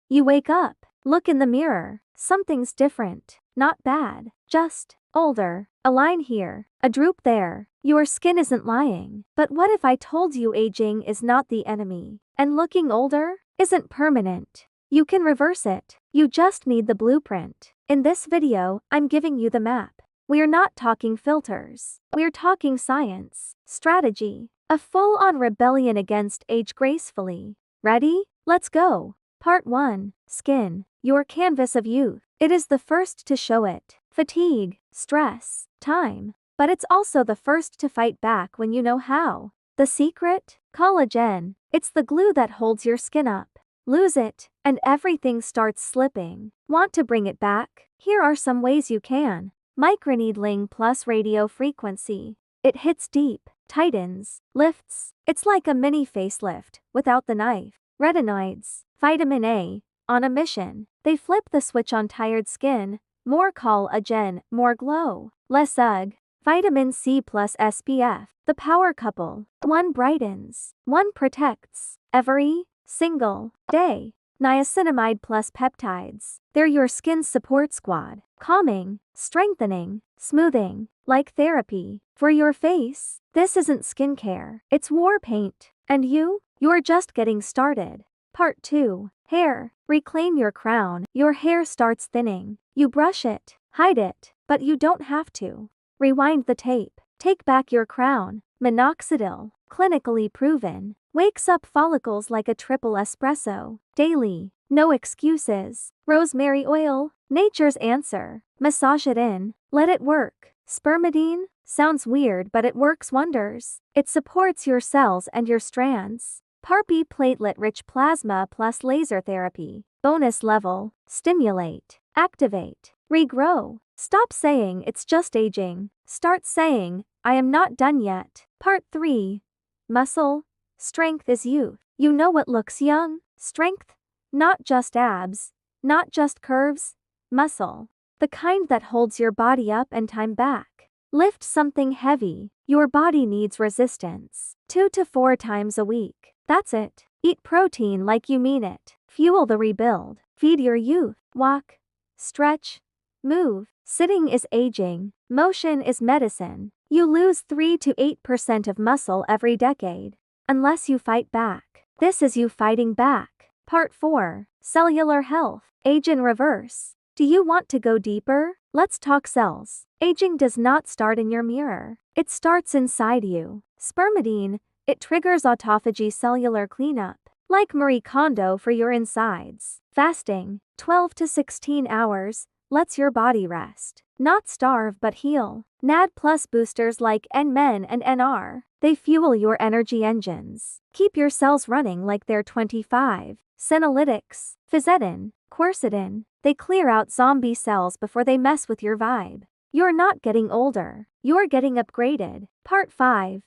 You wake up, look in the mirror, something's different, not bad, just older. A line here, a droop there. Your skin isn't lying. But what if I told you aging is not the enemy, and looking older isn't permanent? You can reverse it. You just need the blueprint. In this video, I'm giving you the map. We're not talking filters. We're talking science, strategy, a full-on rebellion against age gracefully. Ready? Let's go. Part 1. Skin, your canvas of youth. It is the first to show it. Fatigue, stress, time. But it's also the first to fight back when you know how. The secret? Collagen. It's the glue that holds your skin up. Lose it, and everything starts slipping. Want to bring it back? Here are some ways you can. Microneedling plus radio frequency. It hits deep, tightens, lifts. It's like a mini facelift, without the knife. Retinoids. Vitamin A. On a mission. They flip the switch on tired skin. More collagen, more glow. Less ugh. Vitamin C plus SPF. The power couple. One brightens. One protects. Every single day. Niacinamide plus peptides. They're your skin's support squad. Calming, strengthening, smoothing. Like therapy. For your face, this isn't skincare. It's war paint. And you're just getting started. Part 2. Hair. Reclaim your crown. Your hair starts thinning. You brush it, hide it, but you don't have to. Rewind the tape. Take back your crown. Minoxidil. Clinically proven. Wakes up follicles like a triple espresso. Daily. No excuses. Rosemary oil. Nature's answer. Massage it in. Let it work. Spermidine. Sounds weird, but it works wonders. It supports your cells and your strands. PARPy platelet-rich plasma plus laser therapy. Bonus level. Stimulate. Activate. Regrow. Stop saying it's just aging. Start saying, I am not done yet. Part 3. Muscle. Strength is youth. You know what looks young? Strength. Not just abs. Not just curves. Muscle. The kind that holds your body up and time back. Lift something heavy. Your body needs resistance. 2 to 4 times a week. That's it. Eat protein like you mean it. Fuel the rebuild. Feed your youth. Walk. Stretch. Move. Sitting is aging. Motion is medicine. You lose 3 to 8% of muscle every decade. Unless you fight back. This is you fighting back. Part 4. Cellular health. Age in reverse. Do you want to go deeper? Let's talk cells. Aging does not start in your mirror. It starts inside you. Spermidine. It triggers autophagy cellular cleanup. Like Marie Kondo for your insides. Fasting. 12 to 16 hours. Lets your body rest. Not starve but heal. NAD plus boosters like N-Men and NR. They fuel your energy engines. Keep your cells running like they're 25. Senolytics. Fisetin. Quercetin. They clear out zombie cells before they mess with your vibe. You're not getting older. You're getting upgraded. Part 5.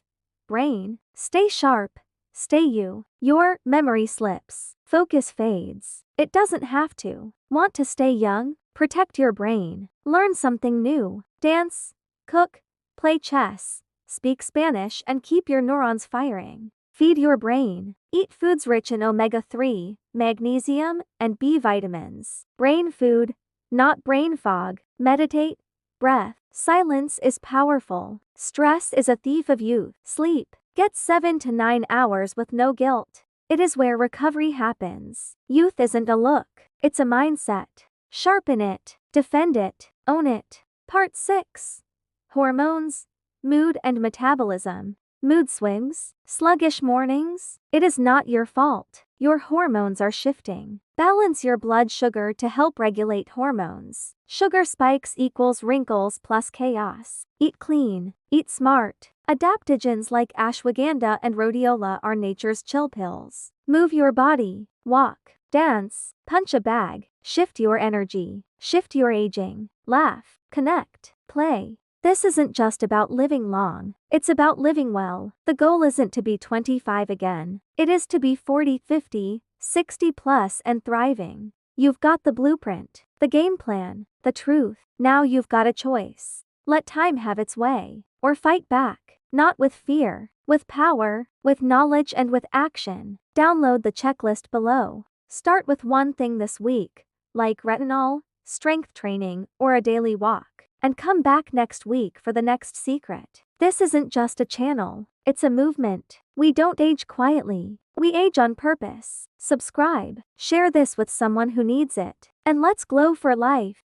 Brain. Stay sharp. Stay you. Your memory slips. Focus fades. It doesn't have to. Want to stay young? Protect your brain. Learn something new. Dance. Cook. Play chess. Speak Spanish and keep your neurons firing. Feed your brain. Eat foods rich in omega-3, magnesium, and B vitamins. Brain food, not brain fog. Meditate. Breath. Silence is powerful. Stress is a thief of youth. Sleep. Get 7 to 9 hours with no guilt. It is where recovery happens. Youth isn't a look. It's a mindset. Sharpen it. Defend it. Own it. Part 6. Hormones. Mood and metabolism. Mood swings. Sluggish mornings. It is not your fault. Your hormones are shifting. Balance your blood sugar to help regulate hormones. Sugar spikes equals wrinkles plus chaos. Eat clean. Eat smart. Adaptogens like ashwagandha and rhodiola are nature's chill pills. Move your body. Walk. Dance. Punch a bag. Shift your energy. Shift your aging. Laugh. Connect. Play. This isn't just about living long. It's about living well. The goal isn't to be 25 again. It is to be 40, 50, 60 plus and thriving. You've got the blueprint, the game plan, the truth. Now you've got a choice. Let time have its way. Or fight back. Not with fear, with power, with knowledge and with action. Download the checklist below. Start with one thing this week, like retinol, strength training, or a daily walk, and come back next week for the next secret. This isn't just a channel, it's a movement. We don't age quietly, we age on purpose. Subscribe, share this with someone who needs it, and let's glow for life.